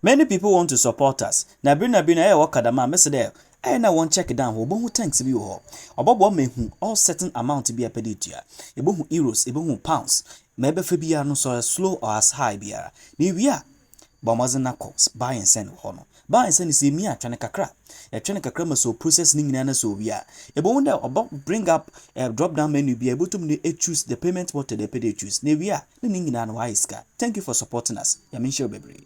Many people want to support us. Na bina wakadama mesede. Na one check down obohu tanks bi wo. Obobo mehu all certain amount bi apeditua. Ebohu euros, ebohu pounds. Mebe fe bia no so slow or as high bia. Ni wia Bamazina calls buy and send hono. Buy and send is me a trying kakra. A trying kakra so process ning na so via. A wonder about bring up a drop down menu be able to choose the payment method they pay choose. Nevia, ning na waiska. Thank you for supporting us. Yamin show baby.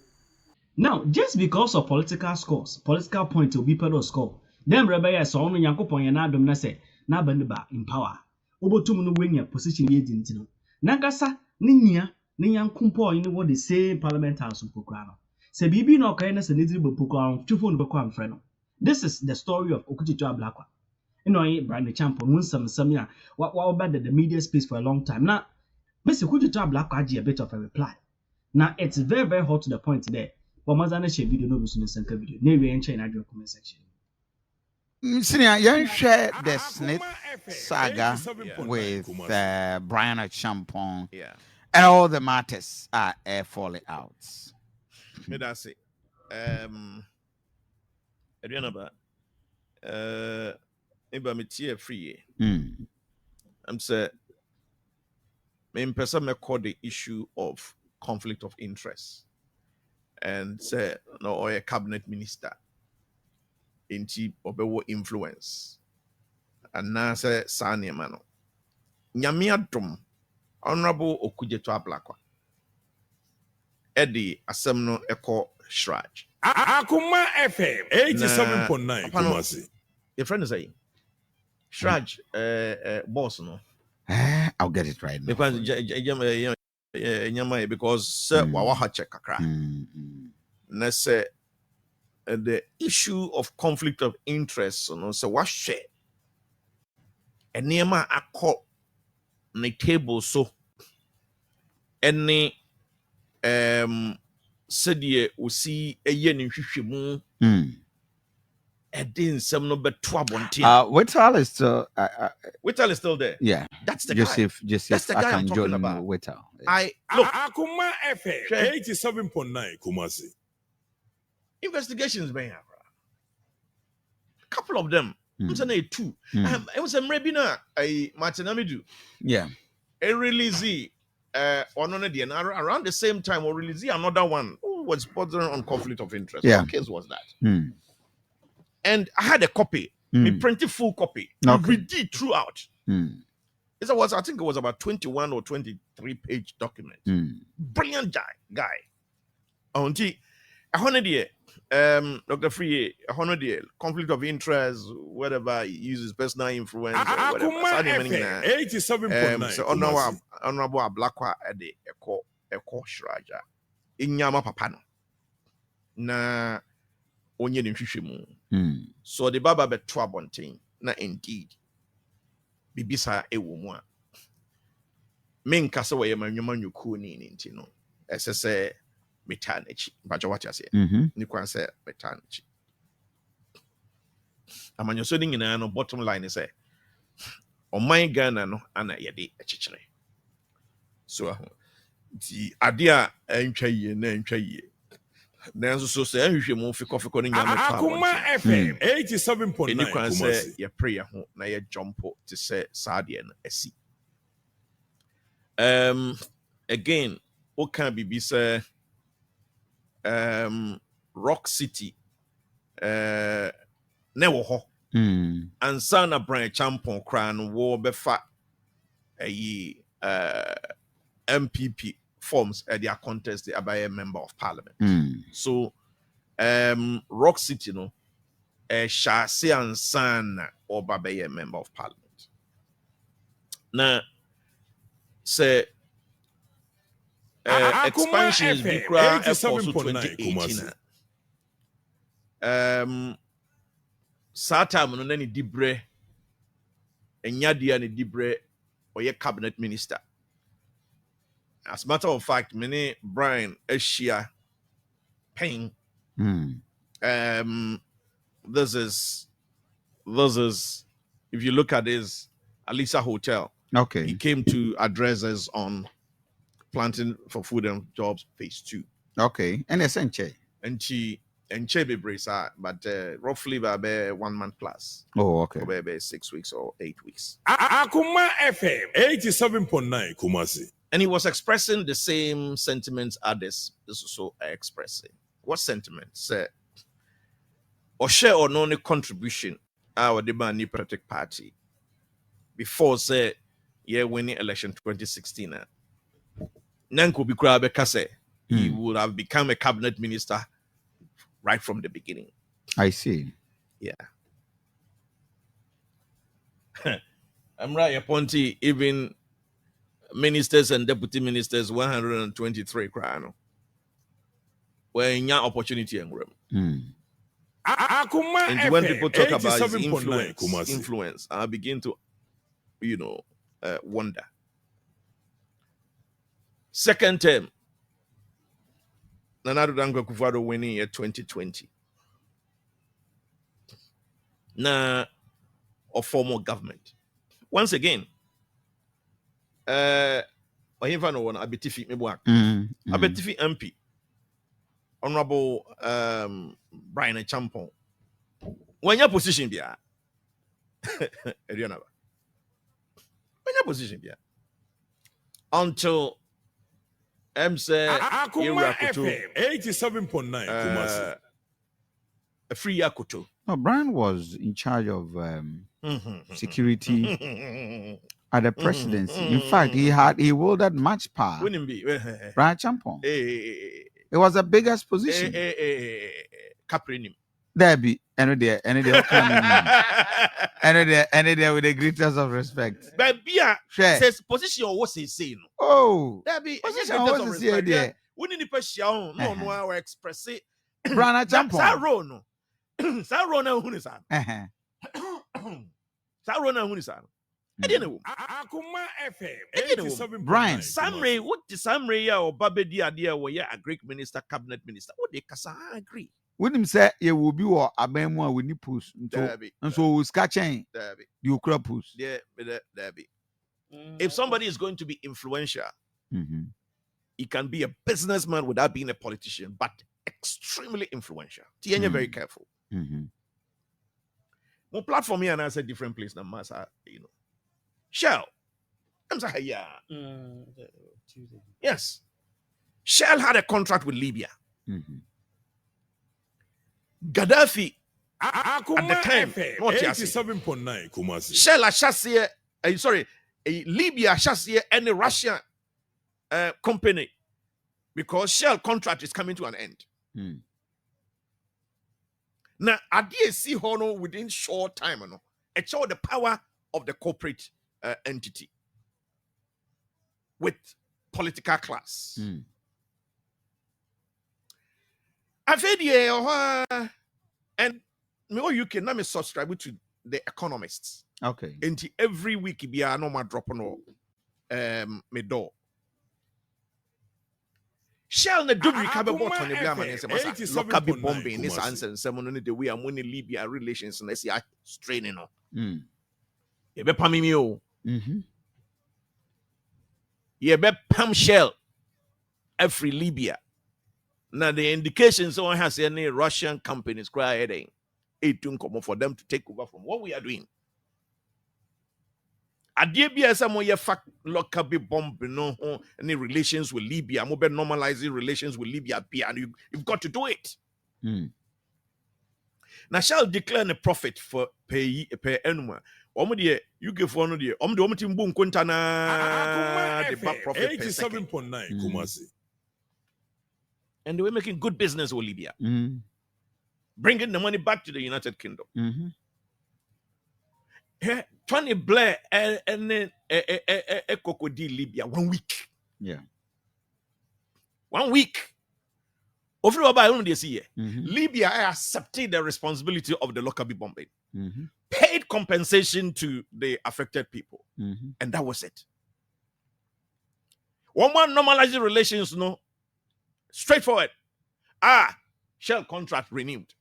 Now, just because of political scores, political point will be pedal score. Them rebel so on Yankopon and Adam na say na bandiba in power. Obotum no win your position ye dintino. Nagasa ninya Ninyankumpo in what they say Parliament House of Pokrano. Se bibi no kindness and easy Pokrano, two phone Pokrano friend. This is the story of Okudzato Ablakwa. You know, Brand Champion, won some year, what about the media space for a long time. Now, Mr. Okudzato Ablakwa had a bit of a reply. Now, it's very, very hot to the point today. But Mazana share video no business and video. Maybe in China comment section. Senior, you share the Smith saga with Brian Champon. Yeah. And all the matters are falling out. That's it. I don't know about maybe I'm tear free. I'm saying, me person may call the issue of conflict of interest and say no or a cabinet minister in chief obewo influence and now say Sani Mano Nyamiadum Honorable Okudzato Ablakwa Eddie Asemno Eko Shraj Akuma FM 87.9 Kumasi. Your friend is saying Shraj boss no I'll get it right now. Because wawaha check kakra na say the issue of conflict of interest no so what share enema akọ na table so any said osi eye ne hwehwemu edin sem no beto abonte Whitall is still Whitall is still there. Yeah, that's the Joseph, guy. That's the guy I'm talking about. Whitall. I look Akuma FM 87.9 Kumasi. Investigations being a couple of them. It was a two. It was a Mrebina, a Martinamidu. Yeah. A release around the same time or release another one who was bordering on conflict of interest. Yeah. What case was that? And I had a copy, a printed full copy. Okay. We did throughout. I think it was about 21 or 23 page document. Brilliant guy. Auntie, Dr. Free, conflict of interest, whatever, he uses personal influence or whatever. 87.9. So Honorable Ablakwa at the Eko Shraja. Inyama papano. Na onye nhwehwemu. So the baba beto abonten na indeed. Bibisa ewo mu a. Menka se we manwuma nyuku ni nti no. Esese metanechi. Bajo what you say. Ni kwan se metanechi. Amanyo so nyina no bottom line is Oman Ghana no ana yede echichire. So di ade a antwa yie na antwa yie. Nanso so say ahwehwe mu fikofiko no nyame fa. Akuma FM 87.9 Ni kwan se Kumasi. ye pray ho na ye jumpo to say saade no asi. Again, what can be say Rock City newo ho ansa na Brian Champon kra no wo befa MPP forms at their contest they are by a member of parliament. So Rock City no shase ansa na or by a member of parliament. Now say expansion is big crowd for 2018. Satam no nani dibre enyadia ni dibre oye cabinet minister. As a matter of fact, many Brian Eshia Payne. This is if you look at this Alisa Hotel. Okay. He came to address us on planting for food and jobs phase 2. Okay. And essentially. and Chebe brace, but roughly by 1 month plus. Oh, okay. Or by 6 weeks or 8 weeks. Akuma FM 87.9 Kumasi. And he was expressing the same sentiments others is also expressing. What sentiments? Say, or share or no contribution our demand new political party before say winning election 2016. Nanko Bikrabe Kase, he would have become a cabinet minister right from the beginning. I see. Yeah. I'm right, Aponti, even ministers and deputy ministers, 123 crown. Where in your opportunity and room. Akuma And when FM people talk about his 87.9 Kumasi. influence, I begin to, wonder. Second term, Nana Dango Kufado winning year 2020. Now, of formal government. Once again, I even know one Abetifi Mebwak. Abetifi MP, Honorable Brian Champon. When your position be when your position be until say Akuma FM 87.9 Kumasi. a free Yakuto. No, Brian was in charge of security at the presidency. In fact, he wielded much power. Wouldn't be Brian Champon. It was the biggest position. Caprinim. There be any there any there with the greatest of respect. But Bia Share. says position or what's he saying? Oh, There be position greatest was of he respect. there? Wouldn't the person no I express it. Brian Champon. Saro no. Saro na hunisa. Uh-huh. Saro na hunisa. I didn't know. Akuma FM Again, 87.9 Brian. Samre, what the Samre ya or Babedi idea were ya a Greek minister, cabinet minister? What they kasa agree? When him say you will be or a bemo with nipples and so we scratching Derby. you crapus. There be. If somebody is going to be influential, he can be a businessman without being a politician, but extremely influential. You're very careful. My platform here and I said different place than Massa, Shell. I'm saying, yeah. Yes. Shell had a contract with Libya. Gaddafi at the time, not 87.9 Kumasi. Shell chassis, Libya chassis any Russian company because Shell contract is coming to an end. Now, I did see Hono within short time, it showed the power of the corporate entity with political class. I've heard and me UK now me subscribe to The Economists. Okay. And every week be a normal drop on me door. Shall the do recover bot on the blame and say look up bombing this answer and someone the way I'm winning Libya relations and let's see I straining on. You be pam me o. You be pam Shell every Libya. Now the indications on has any Russian companies crying it to come for them to take over from what we are doing. Adebia some ye fact lock up bomb no any relations with Libya, mobile normalizing relations with Libya and you've got to do it. Now shall declare a profit for pay annual. You give one of the team boom quintana the back profit 87.9 Kumasi. And they were making good business with Libya. Bringing the money back to the United Kingdom. Tony Blair and then a crocodile Libya 1 week. Yeah. 1 week. Over by only this year. Libya accepted the responsibility of the Lockerbie bombing. Paid compensation to the affected people. And that was it. One more normalizing relations, no. Straightforward. Shell contract renewed.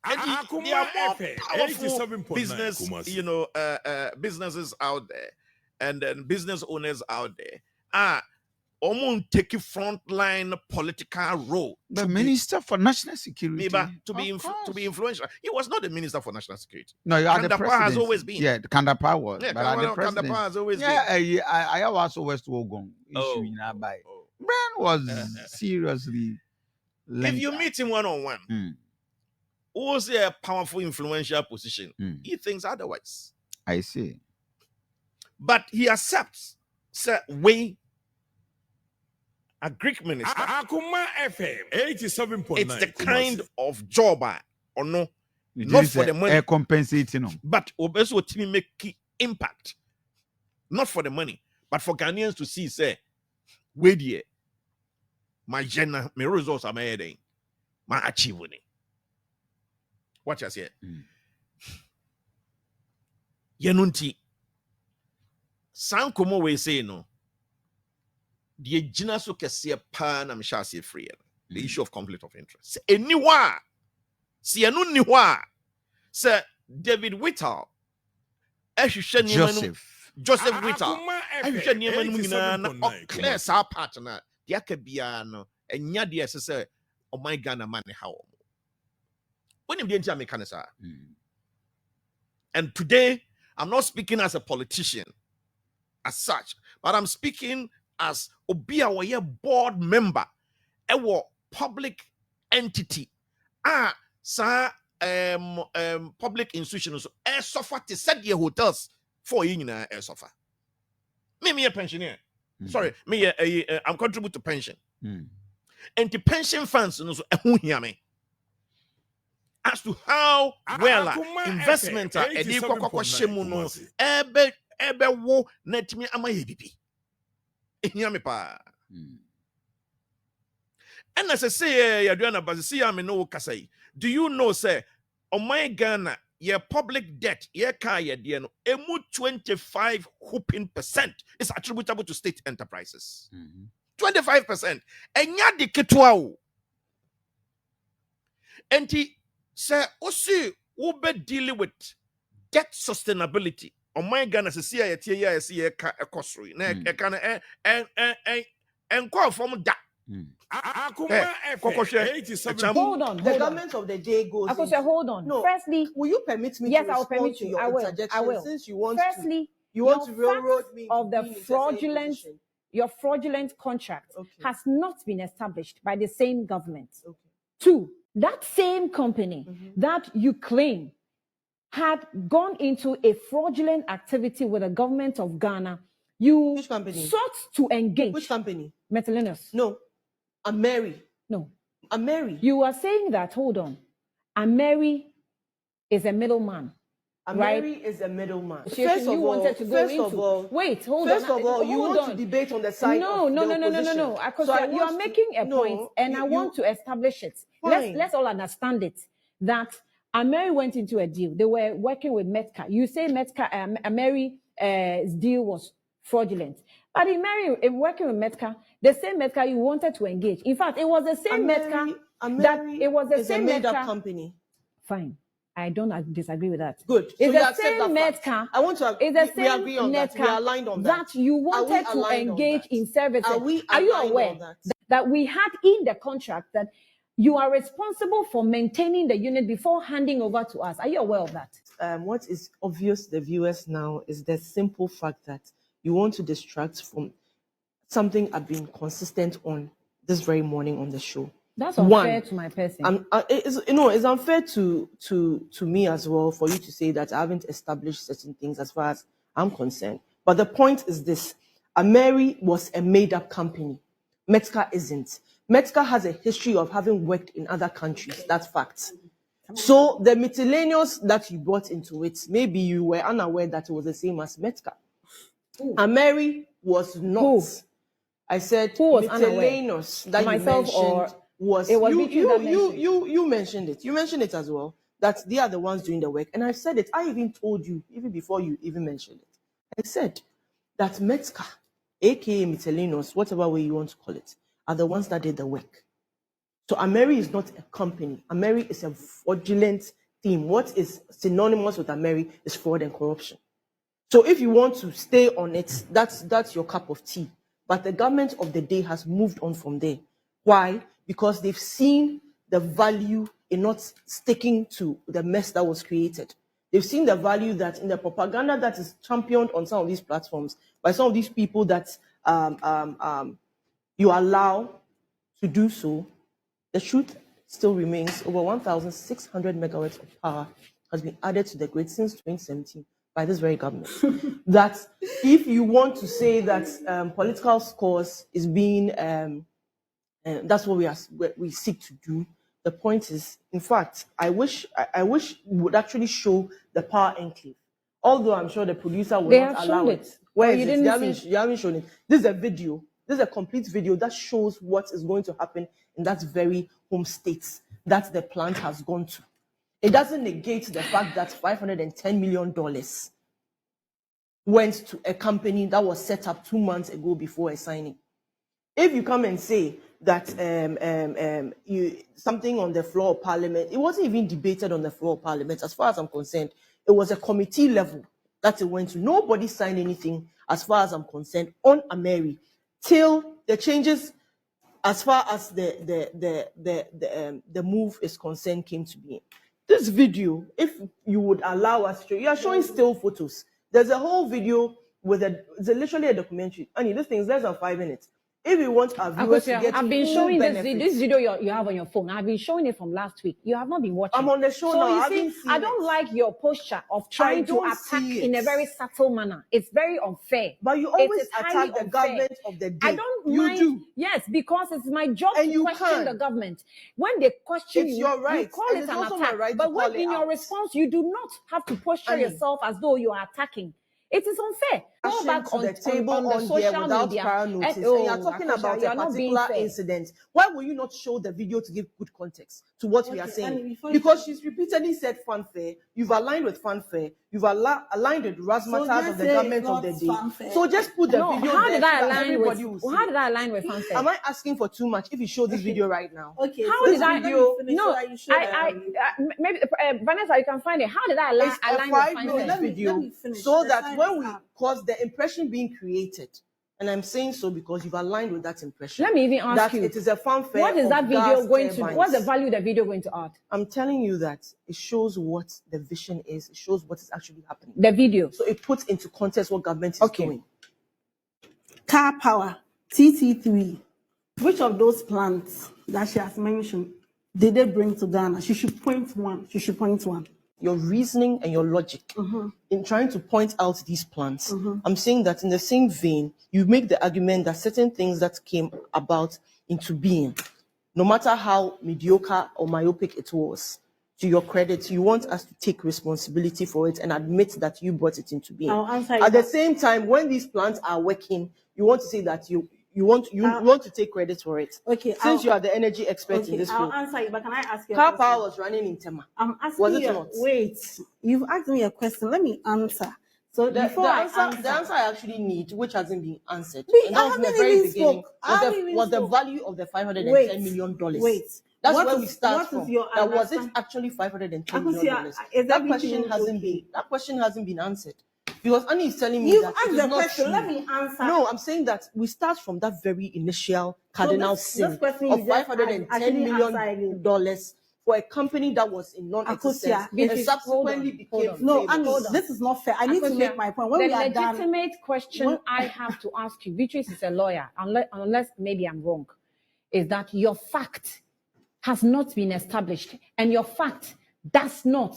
And there are more powerful business, businesses out there, and then business owners out there. Omun take a frontline political role. The Minister for National Security. To be influential. He was not the Minister for National Security. No, you are the Kandapa president. has always been. Yeah, Kandapa was. Yeah, but the president. Kandapa has always been. Yeah, I also West Wogon issue in Abai. Brian was seriously linked. If you meet him one-on-one, who's a powerful, influential position, he thinks otherwise. I see. But he accepts, sir, we, a Greek minister. Akuma FM 87.9. It's the kind of job or no, Not for the money. Compensating them. But also to make impact. Not for the money, but for Ghanaians to see, say, wait here. My results are made. My achievement. Watch us here. Yanunti. Sankomo we say no. The jinaso kesiye pa na mishasi free. The issue of conflict of interest. Anywa. Si anu niwa. Sir David Whittle. Joseph Whittle. Clear sa partner. Diake biano. Enya dia se oh my Ghana man how. When you didn't make and today I'm not speaking as a politician as such, but I'm speaking as a board member, a public entity, public institutions, suffer to set your hotels for you suffer. Me a pensioner. Sorry, I'm contribute to pension. And the pension funds me as to how well investment are ebe wo netimi amayebibi ehiame pa and as I say yaduana bazisi ya me no kasai. Do you know say on my Ghana your public debt your car your de no emu 25% is attributable to state enterprises. 25%. Enya de ketwa o enti say osi wo be dealing with debt sustainability. On my Ghana, see a costly. And call from that. Hold on. The government of the day goes. Hold on. No. Firstly, will you permit me? Yes, I will permit you. I will. Since you want to railroad me of the fraudulent. Your fraudulent contract has not been established by the same government. 2, that same company that you claim had gone into a fraudulent activity with the government of Ghana. You sought to engage. Which company? Metalinus. No. Ameri. No. Ameri. You are saying that, hold on. Ameri is a middleman. Ameri is a middleman. First of all, wait, hold on. First of all, you want to debate on the side of the opposition. No. You are making a point, and I want to establish it. Let's all understand it. That Ameri went into a deal. They were working with Metka. You say Metka, Ameri's deal was fraudulent. But in working with Metka, the same Metka you wanted to engage. In fact, it was the same Metka that it was the same Metka company. Fine. I don't disagree with that. Good. It's the same Metka. I want to. It's the same agree on that. We are aligned on that you wanted to engage in services. Are you aware that we had in the contract that you are responsible for maintaining the unit before handing over to us? Are you aware of that? What is obvious to the viewers now is the simple fact that you want to distract from something I've been consistent on this very morning on the show. That's unfair to my person. It's unfair to me as well for you to say that I haven't established certain things as far as I'm concerned. But the point is this: Ameri was a made-up company. Metka isn't. Metka has a history of having worked in other countries. That's fact. So the miscellaneous that you brought into it, maybe you were unaware that it was the same as Metka. Ameri was not. Who? I said who was miscellaneous that myself you mentioned was you mentioned it. You mentioned it as well. That they are the ones doing the work. And I said it. I even told you, even before you even mentioned it. I said that Metka, aka miscellaneous, whatever way you want to call it, are the ones that did the work. So Ameri is not a company. Ameri is a fraudulent theme. What is synonymous with Ameri is fraud and corruption. So if you want to stay on it, that's your cup of tea. But the government of the day has moved on from there. Why? Because they've seen the value in not sticking to the mess that was created. They've seen the value that in the propaganda that is championed on some of these platforms by some of these people that you allow to do so. The truth still remains: over 1,600 megawatts of power has been added to the grid since 2017 by this very government. That if you want to say that political scores is being, that's what we seek to do. The point is, in fact, I wish we would actually show the power enclave. Although I'm sure the producer will not allow it. Where is it? You haven't shown it. This is a video. This is a complete video that shows what is going to happen in that very home state that the plant has gone to. It doesn't negate the fact that $510 million went to a company that was set up 2 months ago before a signing. If you come and say that something on the floor of Parliament, it wasn't even debated on the floor of Parliament. As far as I'm concerned, it was a committee level that it went to. Nobody signed anything, as far as I'm concerned, on Ameri till the changes, as far as the move is concerned, came to be. This video, if you would allow us to, you are showing still photos. There's a whole video with it's literally a documentary. Annie, this thing is less than 5 minutes. If you want our viewers to get, I've been showing this video you have on your phone. I've been showing it from last week. You have not been watching. I'm on the show now. You see, I don't like your posture of trying to attack in a very subtle manner. It's very unfair. But you always attack the government of the day. I don't mind. You do. Yes, because it's my job to question the government. When they question you, you call it an attack. But when in your response, you do not have to posture yourself as though you are attacking. It is unfair. Go back on the table on the social media. Prior notice, and you're talking about a particular incident. Why will you not show the video to give good context to what we are saying? Because she's repeatedly said fanfare. You've aligned with fanfare. You've aligned with razzmatazz of the government of the day. Fanfare. So just put the video how there. Did I align with fanfare? Am I asking for too much if you show this video right now? Okay. How did I do? No, maybe Vanessa, you can find it. How did I align with fanfare? Let me finish. So that when we cause the impression being created, and I'm saying so because you've aligned with that impression. Let me even ask you. It is a fanfare. What is that video going to do? What's the value the video going to add? I'm telling you that it shows what the vision is. It shows what is actually happening. The video. So it puts into context what government is doing. Car power, TT3. Which of those plants that she has mentioned did they bring to Ghana? She should point one. Your reasoning and your logic in trying to point out these plants. I'm saying that in the same vein, you make the argument that certain things that came about into being, no matter how mediocre or myopic it was, to your credit, you want us to take responsibility for it and admit that you brought it into being. At the same time, when these plants are working, you want to say that you want to take credit for it. Okay. Since you are the energy expert in this field. I'll answer you, but can I ask you a Car question? power was running in Tema. I'm asking you. Wait, you've asked me a question. Let me answer. So the answer I actually need, which hasn't been answered, and that was in the very beginning, was the value of the $510 million. Wait. That's where we start from. Was it actually $510 million? That question hasn't been answered. Because Annie is telling me that asked the question. Let me answer. No, I'm saying that we start from that very initial cardinal sin of $510 million for a company that was in non-existence and subsequently became famous. This is not fair. I need to make my point. When the legitimate question I have to ask you, Beatrice is a lawyer, unless maybe I'm wrong, is that your fact has not been established, and your fact does not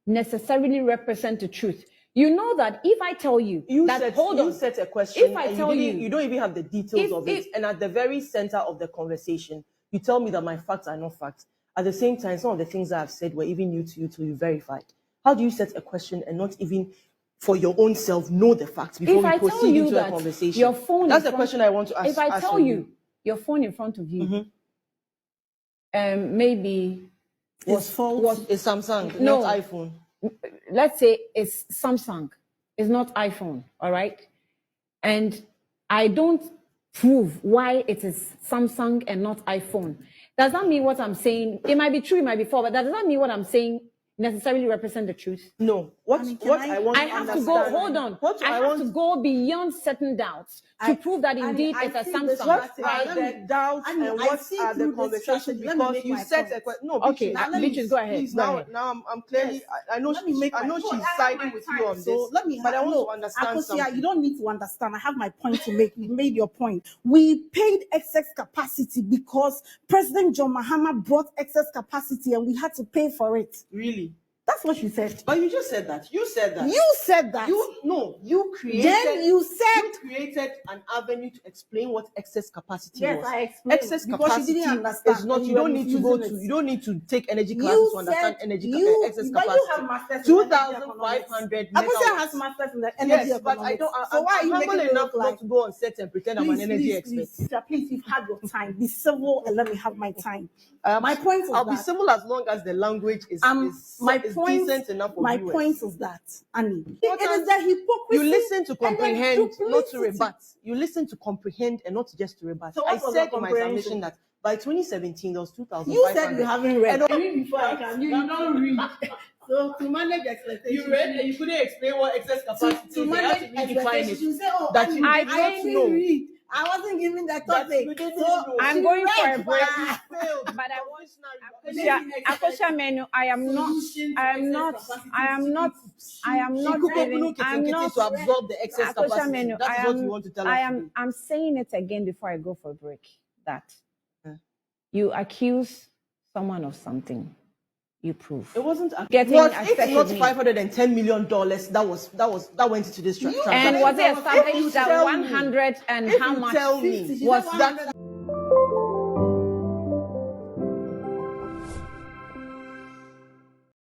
necessarily represent the truth. You know that if I tell you set a question, if I tell you don't even have the details of it, and at the very center of the conversation, you tell me that my facts are not facts. At the same time, some of the things that I've said were even new to you till you verified. How do you set a question and not even for your own self know the facts before we proceed into a conversation? Your phone That's the question I want to ask. If I tell you your phone in front of you, maybe it's Samsung, not iPhone. Let's say it's Samsung, it's not iPhone, all right? And I don't prove why it is Samsung and not iPhone. Does that mean what I'm saying? It might be true, it might be false, but does that mean what I'm saying necessarily represent the truth? No. What I want I to have to understand. go, hold on. I have to go beyond certain doubts to prove that indeed it's a Samsung. What are the doubts and what are the conversations? Because you said a question. No, okay, Beatrice, go ahead. Please, now I'm clearly, I know she's siding with you on this. So let me, but I want to understand something. You don't need to understand. I have my point to make. You made your point. We paid excess capacity because President John Mahama brought excess capacity and we had to pay for it. Really? That's what you said. But you just said that. You said that. You said that. You created. Then you said you created an avenue to explain what excess capacity was. Yes, I explained. Excess because capacity you didn't understand. is not. You don't need to go to. You don't need to take energy classes to understand energy excess but capacity. You have masters 2,500 megawatts. Akosia has masters in the energy yes, economics. but I don't. So why are you humble making it enough look like? not to go on set and pretend I'm an energy expert? Please, you've had your time. Be civil and let me have my time. My point is I'll be civil as long as the language is decent enough for my viewers. Point is that, Annie, it is the hypocrisy. You listen to comprehend, not to rebut. You listen to comprehend and not just to rebut. So I said in my submission that by 2017 there was 2,500. You said you haven't read. I read before I can. You don't read. So to manage expectations, you read and you couldn't explain what excess capacity to manage expectations. You say, "Oh, that you I didn't know." Read. I wasn't given that topic. So I'm going for a break. But I want Akosia Menu. I am not giving. I'm not to absorb the excess capacity. Menu, That's what you want to tell us. I'm saying it again before I go for a break. That you accuse someone of something, you prove. It wasn't getting it's not $510 million that went into this transaction. And was it established that 100 and how much was that?